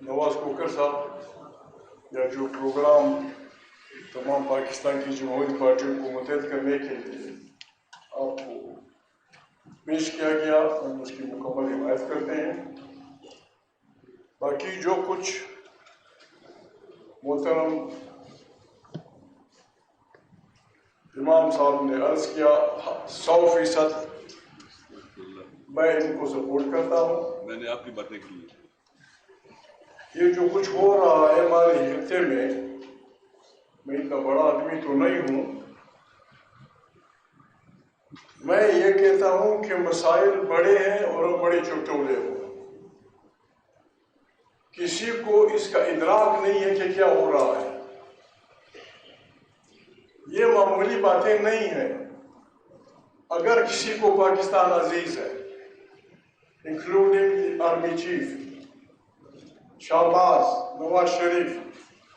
نواز cooker صاحب یا جو پروگرام تمام پاکستان کی جمہوری پارٹیوں کو متحد کرنے کے لیے آپ کو پیش کیا گیا، ہم اس کی مکمل حمایت کرتے ہیں۔ باقی جو کچھ محترم امام صاحب نے عرض کیا 100% میں ان کو سپورٹ کرتا ہوں۔ میں نے آپ کی باتیں کی۔ یہ جو کچھ ہو رہا ہے ہمارے خطے میں اتنا بڑا آدمی تو نہیں ہوں، میں یہ کہتا ہوں کہ مسائل بڑے ہیں اور بڑے چٹولے ہوں، کسی کو اس کا ادراک نہیں ہے کہ کیا ہو رہا ہے۔ یہ معمولی باتیں نہیں ہیں۔ اگر کسی کو پاکستان عزیز ہے، including army chief Shahbaz Nawaz Sharif,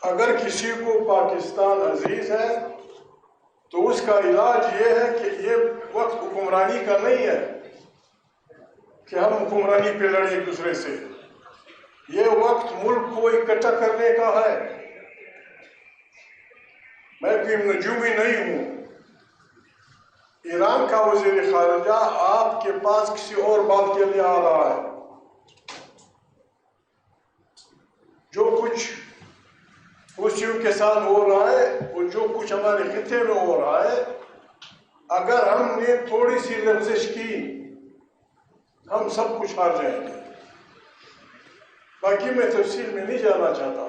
اگر کسی کو پاکستان عزیز ہے تو اس کا علاج یہ ہے کہ یہ وقت حکمرانی کا نہیں ہے کہ ہم حکمرانی پہ لڑیں ایک دوسرے سے، یہ وقت ملک کو اکٹھا کرنے کا ہے۔ میں کوئی نجومی نہیں ہوں۔ ایران کا وزیر خارجہ آپ کے پاس کسی اور بات کے لیے آ رہا ہے۔ جو کچھ حوثیوں کے ساتھ ہو رہا ہے اور جو کچھ ہمارے خطے میں ہو رہا ہے، اگر ہم نے تھوڑی سی لفزش کی ہم سب کچھ ہار جائیں گے۔ باقی میں تفصیل میں نہیں جانا چاہتا۔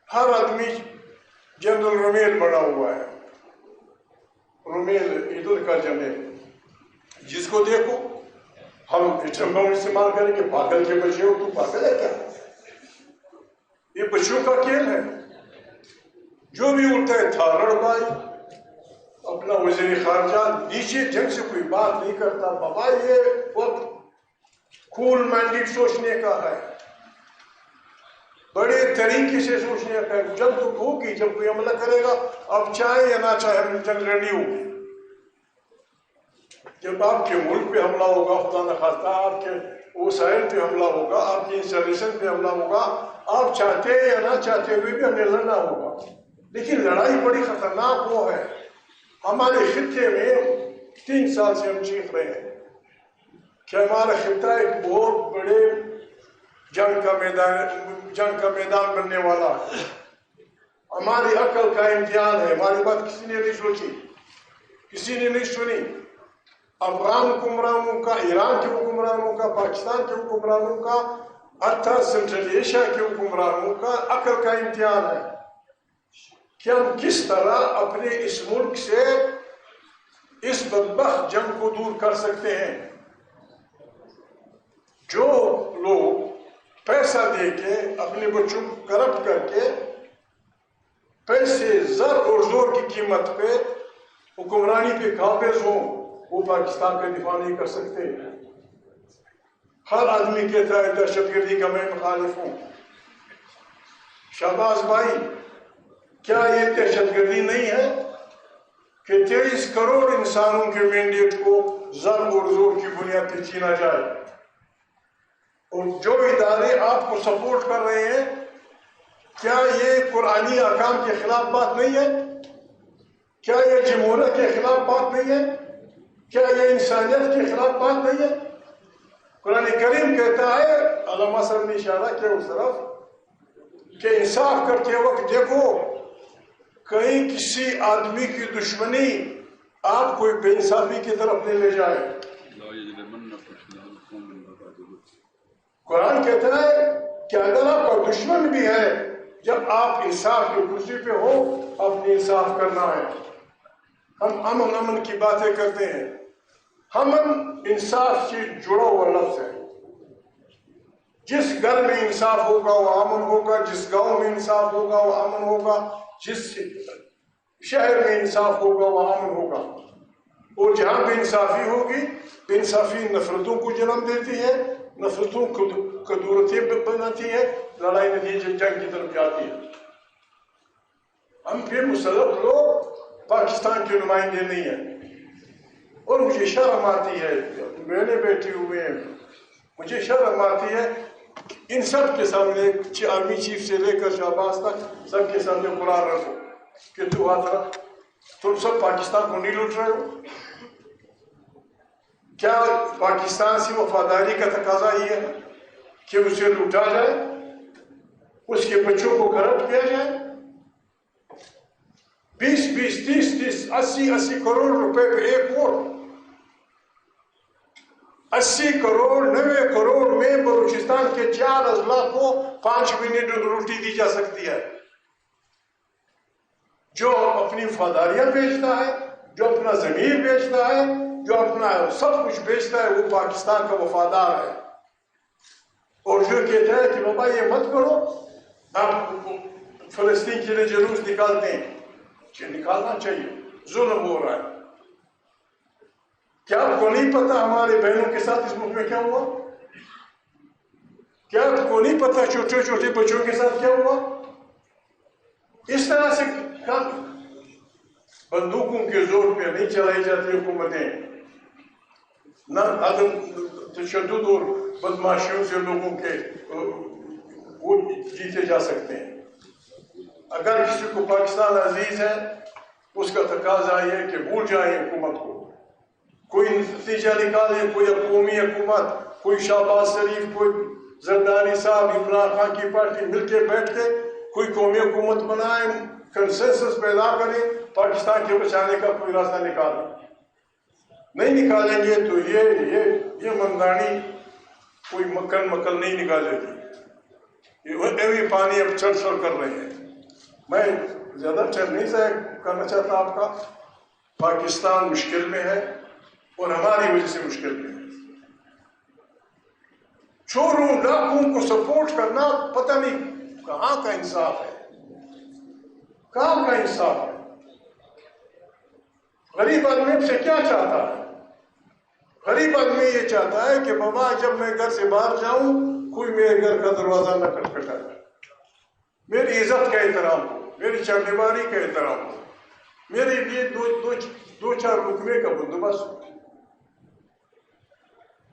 ہر آدمی جنرل رومیل بنا ہوا ہے، رومیل عیدل کا جنرل، جس کو دیکھو ہم اٹھمبا استعمال کریں گے، پاگل کے بچے ہو تو پاگل ہے کیا؟ یہ بچوں کا کھیل ہے۔ جو بھی اٹھتا ہے تھارڑ بھائی اپنا وزیر خارجہ نیچے جنگ سے کوئی بات نہیں کرتا۔ بابا یہ وقت کول مائنڈڈ سوچنے کا ہے، بڑے طریقے سے سوچنے کا ہے۔ جب تو ہوگی، جب کوئی حملہ کرے گا، آپ چاہے یا نہ چاہے ہم جنگ لڑنی ہوگی۔ جب آپ کے ملک پہ حملہ ہوگا، خدا نخواستہ آپ کے وسائل پہ حملہ ہوگا، آپ کی انسٹالیشن پہ حملہ ہوگا، آپ چاہتے یا نہ چاہتے ہوئے بھی ہمیں لڑنا ہوگا۔ لیکن لڑائی بڑی خطرناک وہ ہے۔ ہمارے خطے میں 3 سال سے ہم چیخ رہے ہیں کہ ہمارا خطہ ایک بہت بڑے جنگ کا میدان بننے والا ہے۔ ہماری عقل کا امتحان ہے۔ ہماری بات کسی نے نہیں سوچی، کسی نے نہیں سنی۔ افغان حکمرانوں کا، ایران کے حکمرانوں کا، پاکستان کے حکمرانوں کا، حتیٰ سینٹرل ایشیا کے حکمرانوں کا عقل کا امتحان ہے کہ ہم کس طرح اپنے اس ملک سے اس بدبخت جنگ کو دور کر سکتے ہیں۔ جو لوگ پیسہ دے کے اپنے بچوں کو کرپٹ کر کے پیسے، زر اور زور کی قیمت پہ حکمرانی پہ قابض ہوں، وہ پاکستان کا دفاع نہیں کر سکتے۔ ہر آدمی کہتا ہے دہشت گردی کا میں مخالف ہوں۔ شہباز بھائی، کیا یہ دہشت گردی نہیں ہے کہ 23 کروڑ انسانوں کے مینڈیٹ کو زر اور زور کی بنیاد پہ چھینا جائے؟ اور جو ادارے آپ کو سپورٹ کر رہے ہیں، کیا یہ قرآنی احکام کے خلاف بات نہیں ہے؟ کیا یہ جمہوریت کے خلاف بات نہیں ہے؟ کیا یہ انسانیت کے خلاف بات نہیں ہے؟ قرآن کریم کہتا ہے، علامہ صاحب نے اشارہ کیا اس طرف کہ انصاف کرتے وقت دیکھو کہیں کسی آدمی کی دشمنی آپ کوئی بے انصافی کی طرف نہیں لے جائے۔ قرآن کہتا ہے کہ اگر آپ کا دشمن بھی ہے، جب آپ انصاف کی کرسی پہ ہو، اپنی انصاف کرنا ہے۔ ہم امن کی باتیں کرتے ہیں۔ امن انصاف سے جڑا ہوا لفظ ہے۔ جس گھر میں انصاف ہوگا وہ امن ہوگا، جس گاؤں میں انصاف ہوگا وہ امن ہوگا، جس شہر میں انصاف ہوگا وہ امن ہوگا۔ اور جہاں بے انصافی ہوگی، بے انصافی نفرتوں کو جنم دیتی ہے، نفرتوں کو کدورتیں بناتی ہے، لڑائی نتیجے جنگ کی طرف جاتی ہے۔ ہم پھر مسلط لوگ پاکستان کے نمائندے نہیں ہیں، اور مجھے شرم آتی ہے، میں نے بیٹھے ہوئے ہیں مجھے شرم آتی ہے ان سب کے سامنے آرمی چیف سے لے کر شہباز تک سب کے سامنے قرآن رکھو کہ تو ہاتھ رکھ، تم سب پاکستان کو نہیں لوٹ رہے ہو؟ کیا پاکستان سے وفاداری کا تقاضا یہ ہے کہ اسے لوٹا جائے، اس کے بچوں کو غرق کیا جائے؟ 20 30 80 کروڑ روپے پہ ایک ووٹ، 80 کروڑ 90 کروڑ میں بلوچستان کے 4 اضلاع کو 5 منٹ روٹی دی جا سکتی ہے۔ جو اپنی وفاداریاں بیچتا ہے، جو اپنا ضمیر بیچتا ہے، جو اپنا سب کچھ بیچتا ہے، وہ پاکستان کا وفادار ہے۔ اور جو کہتا ہے کہ بابا یہ مت کرو، آپ فلسطین کے لیے جلوس نکالتے ہیں کہ نکالنا چاہیے، ظلم ہو رہا ہے۔ کیا آپ کو نہیں پتا ہمارے بہنوں کے ساتھ اس ملک میں کیا ہوا؟ کیا آپ کو نہیں پتا چھوٹے چھوٹے بچوں کے ساتھ کیا ہوا؟ اس طرح سے بندوقوں کے زور پہ نہیں چلائی جاتی حکومتیں، نہ عدم تشدد اور بدماشیوں سے لوگوں کے وہ جیتے جا سکتے ہیں۔ اگر کسی کو پاکستان عزیز ہے، اس کا تقاضا یہ ہے کہ بھول جائیں حکومت کو، کوئی نتیجہ نکالے، کوئی قومی حکومت، کوئی شہباز شریف، کوئی زرداری صاحب، عمران خان کی پارٹی مل کے بیٹھ کے کوئی قومی حکومت بنائے، کنسنسس پیدا کرے، پاکستان کے بچانے کا کوئی راستہ نکالے۔ نہیں نکالیں گے تو یہ مندانی کوئی مکل نہیں نکالے گی۔ یہ پانی اب چڑھ کر رہے ہیں۔ میں زیادہ ٹائم نہیں ضائع کرنا چاہتا آپ کا۔ پاکستان مشکل میں ہے اور ہماری وجہ سے مشکل میں ہے۔ چوروں ڈاکوؤں کو سپورٹ کرنا پتہ نہیں کہاں کا انصاف ہے، کہاں کا انصاف ہے۔ غریب آدمی سے کیا چاہتا ہے؟ غریب آدمی یہ چاہتا ہے کہ بابا جب میں گھر سے باہر جاؤں کوئی میرے گھر کا دروازہ نہ کھٹکھٹائے، میری عزت کا احترام ہو، میری چاردیواری کا احترام ہو، میرے لیے دو چار رکنے کا بندوبست ہو۔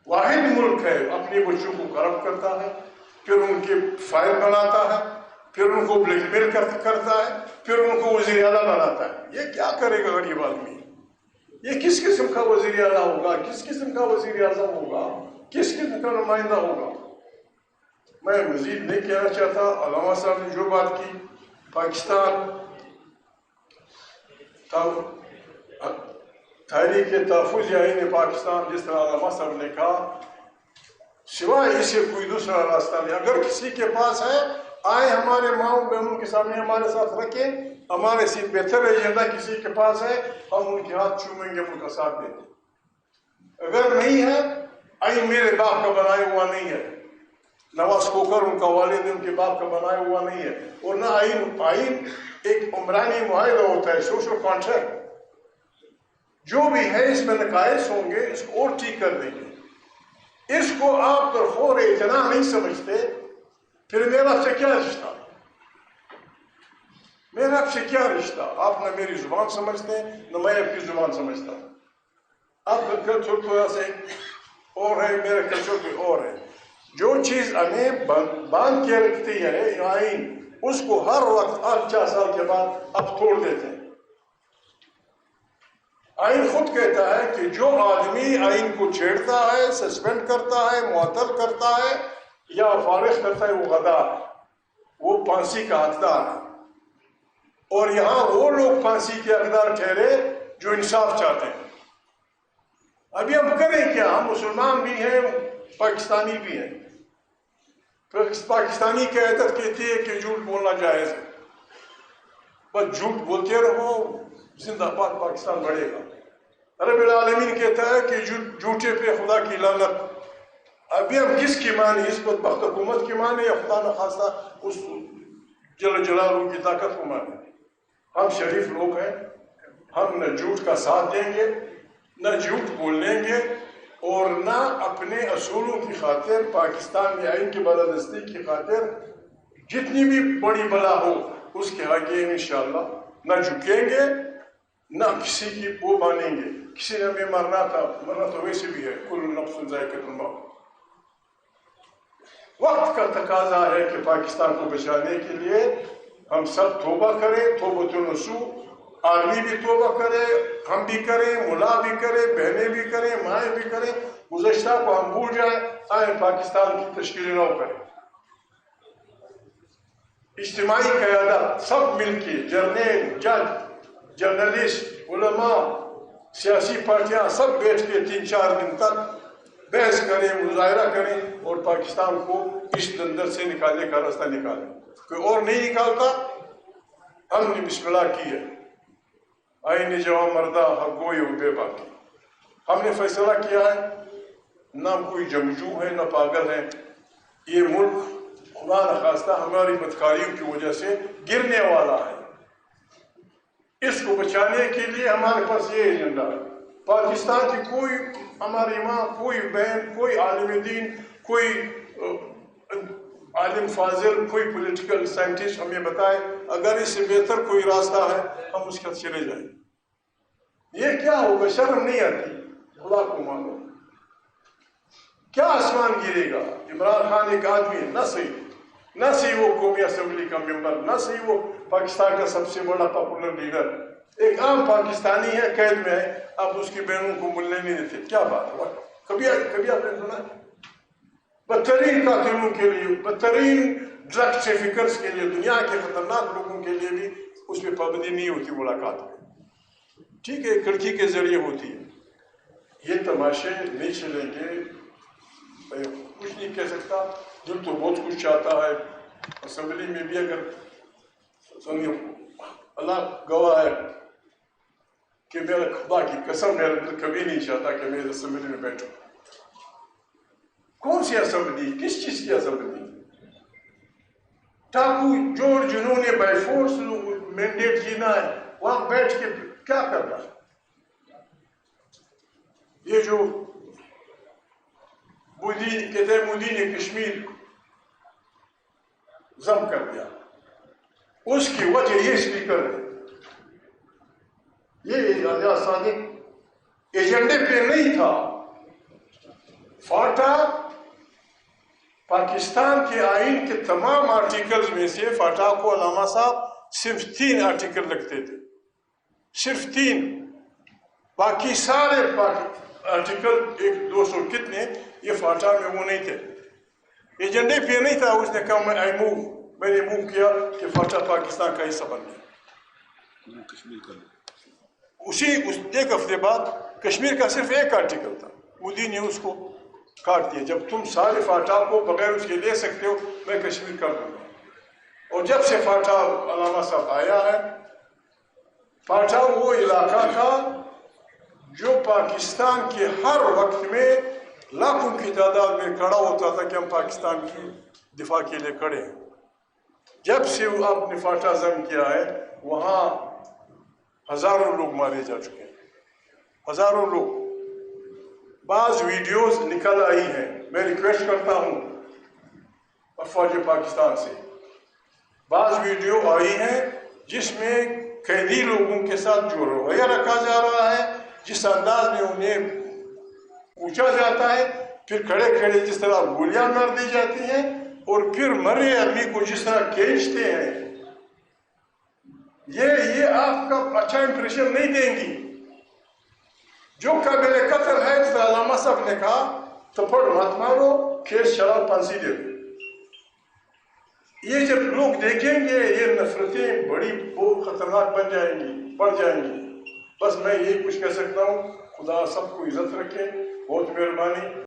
واحد ملک ہے، اپنے بچوں کو غرق کرتا ہے، پھر ان کے فائل بناتا ہے، پھر ان کو بلیک میل کرتا ہے، پھر ان کو وزیر اعلیٰ بناتا ہے۔ یہ کیا کرے گا غریب آدمی؟ یہ کس قسم کا وزیر اعلیٰ ہوگا، کس قسم کا وزیر اعظم ہوگا، کس قسم کا نمائندہ ہوگا؟ میں مزید نہیں کہنا چاہتا۔ علامہ صاحب نے جو بات کی، پاکستان تحریک تحفظ آئین پاکستان، جس طرح علامہ صاحب نے کہا، سوائے اسے کوئی دوسرا راستہ نہیں۔ اگر کسی کے پاس ہے، آئے ہمارے ماؤں بہنوں کے سامنے ہمارے ساتھ رکھیں، ہمارے سے بہتر ایجنڈا کسی کے پاس ہے، ہم ان کے ہاتھ چومیں گے، ان کا ساتھ دیں گے۔ اگر نہیں ہے، آئین میرے باپ کا بنایا ہوا نہیں ہے، نواز کوکر ان کا والد ان کے باپ کا بنایا ہوا نہیں ہے، اور نہ آئین ایک عمرانی معاہدہ ہوتا ہے، سوشل کانٹریکٹ۔ جو بھی ہے اس میں نقائص ہوں گے، اس کو اور ٹھیک کر دیں گے۔ اس کو آپ درخور اتنا نہیں سمجھتے، پھر میرا آپ سے کیا رشتہ؟ میرا آپ سے کیا رشتہ؟ آپ نہ میری زبان سمجھتے ہیں، نہ میں آپ کی زبان سمجھتا ہوں۔ آپ کا کلچر تھوڑا سا اور ہے، میرا کلچر کوئی اور ہے۔ جو چیز ہمیں باندھ کے رکھتی ہے آئین، اس کو ہر وقت ہر 4 سال کے بعد اب توڑ دیتے ہیں۔ آئین خود کہتا ہے کہ جو آدمی آئین کو چھیڑتا ہے، سسپینڈ کرتا ہے، معطل کرتا ہے یا فارغ کرتا ہے، وہ غدار ہے، وہ پھانسی کا حقدار ہے۔ اور یہاں وہ لوگ پھانسی کے حقدار ٹھہرے جو انصاف چاہتے ہیں۔ ابھی ہم کریں کیا؟ ہم مسلمان بھی ہیں، پاکستانی بھی ہیں۔ پاکستانی کی عادت کہتی ہے کہ جھوٹ بولنا جائز ہے، بس جھوٹ بولتے رہو، زندہ باد پاکستان بڑھے گا۔ رب العالمین کہتا ہے کہ جھوٹے پہ خدا کی لعنت۔ ابھی ہم کس کی مانیں؟ اس بدبخت حکومت کی مانیں یا خدا نخواستہ اس جل جلالہ کی طاقت کو مانیں؟ ہم شریف لوگ ہیں، ہم نہ جھوٹ کا ساتھ دیں گے، نہ جھوٹ بولیں گے، اور نہ اپنے اصولوں کی خاطر، پاکستان میں آئین کی بالادستی کی خاطر جتنی بھی بڑی بلا ہو اس کے آگے انشاءاللہ نہ جھکیں گے، نہ کسی کی وہ مانیں گے۔ کسی نے ہمیں مرنا تو ویسے بھی ہے، کل نفس ذائقۃ الموت۔ وقت کا تقاضا ہے کہ پاکستان کو بچانے کے لیے ہم سب توبہ کریں، توبۃ النصوح، آدمی بھی توبہ کرے، ہم بھی کریں، ملا بھی کرے، بہنیں بھی کریں، مائیں بھی کریں، گزشتہ کو ہم بھول جائیں، آئیں پاکستان کی تشکیل نو کریں۔ اجتماعی قیادت سب مل کے، جرنیل، جج، جرنلسٹ، علماء، سیاسی پارٹیاں سب بیٹھ کے 3-4 دن تک بحث کریں، مظاہرہ کریں اور پاکستان کو اس دندر سے نکالنے کا راستہ نکالیں۔ کوئی اور نہیں نکالتا، ہم نے بسم اللہ کی ہے۔ آئین جوان مردہ حق گوئی و بے باکی، ہم نے فیصلہ کیا ہے، نہ کوئی جنگجو ہے نہ پاگل ہے، یہ ملک خدا نخواستہ ہماری بدکاریوں کی وجہ سے گرنے والا ہے۔ اس کو بچانے کے لیے ہمارے پاس یہ ایجنڈا ہے۔ پاکستان کی کوئی ہماری ماں، کوئی بہن، کوئی عالم دین، کوئی عالم فاضل، کوئی پولیٹیکل سائنٹسٹ ہمیں بتائے اگر اس سے بہتر کوئی راستہ ہے ہم اس کا چلے جائیں۔ یہ کیا ہوگا؟ شرم نہیں آتی؟ خدا کو مانو، کیا آسمان گرے گا؟ عمران خان ایک آدمی ہے، نہ صحیح وہ قومی اسمبلی کا ممبر، نہ صحیح وہ پاکستان کا سب سے بڑا پاپولر لیڈر، ایک عام پاکستانی ہے، قید میں ہے، آپ اس کی بہنوں کو ملنے نہیں دیتے، کیا بات ہوا؟ کبھی آپ نے سنا؟ بدترین قاتلوں کے لیے، بدترین ڈرگ ٹریفکرز کے لیے، دنیا کے خطرناک لوگوں کے لیے بھی اس میں پابندی نہیں ہوتی ملاقات میں، ٹھیک ہے، کھڑکی کے ذریعے ہوتی ہے۔ یہ تماشے نہیں چلیں گے، کچھ نہیں کہہ سکتا، دل تو بہت کچھ چاہتا ہے۔ اسمبلی میں بھی اگر اللہ گواہ ہے کہ میرا خدا کی قسم میرا دل کبھی نہیں چاہتا کہ میں اسمبلی میں بیٹھوں۔ کون سی اسمبلی؟ کس چیز کی اسمبلی؟ ٹاکو جوڑ جنہوں نے بائی فورس مینڈیٹ جینا ہے، وہاں بیٹھ کے کیا کرنا ہے؟ یہ جو مودی کہتے ہیں مودی نے کشمیر ضم کر دیا، اس کی وجہ یہ اسپیکر ہے، یہ اعجاز صادق ایجنڈے پہ نہیں تھا۔ فاٹا پاکستان کے آئین کے تمام آرٹیکلز میں سے فاٹا کو علامہ صاحب صرف 3 آرٹیکل لگتے تھے، صرف 3، باقی سارے آرٹیکل 100-200 کتنے یہ فاٹا میں وہ نہیں تھے، ایجنڈے پہ نہیں تھا۔ اس نے کہا میں نے موو کیا کہ فاٹا پاکستان کا حصہ بن گیا۔ اسی ایک ہفتے بعد کشمیر کا صرف 1 آرٹیکل تھا، مودی نے اس کو کاٹ دیا۔ جب تم سارے فاٹا کو بغیر اس کے لے سکتے ہو، میں کشمیر کر دوں گا۔ اور جب سے فاٹا علامہ صاحب آیا ہے، فاٹا وہ علاقہ تھا جو پاکستان کے ہر وقت میں لاکھوں کی تعداد میں کھڑا ہوتا تھا کہ ہم پاکستان کی دفاع کے لیے کھڑے ہیں۔ جب سے وہ آپ نے فاٹا ضم کیا ہے، وہاں ہزاروں لوگ مارے جا چکے ہیں، ہزاروں لوگ۔ بعض ویڈیوز نکل آئی ہیں، میں ریکویسٹ کرتا ہوں افواج پاکستان سے، بعض ویڈیو آئی ہیں جس میں قیدی لوگوں کے ساتھ جو رویہ رکھا جا رہا ہے، جس انداز میں انہیں پوچھا جاتا ہے، پھر کھڑے کھڑے جس طرح گولیاں مار دی جاتی ہیں، اور پھر مرے آدمی کو جس طرح کھینچتے ہیں، یہ آپ کا اچھا امپریشن نہیں دیں گی۔ جو قابل قتل ہے، جس طرح علامہ صاحب نے کہا، تھپڑ مت مارو، کیس چلا، پھانسی دے دو۔ یہ جب لوگ دیکھیں گے، یہ نفرتیں بڑی بہت خطرناک بڑھ جائیں گی۔ بس میں یہی کچھ کہہ سکتا ہوں، خدا سب کو عزت رکھے، بہت مہربانی۔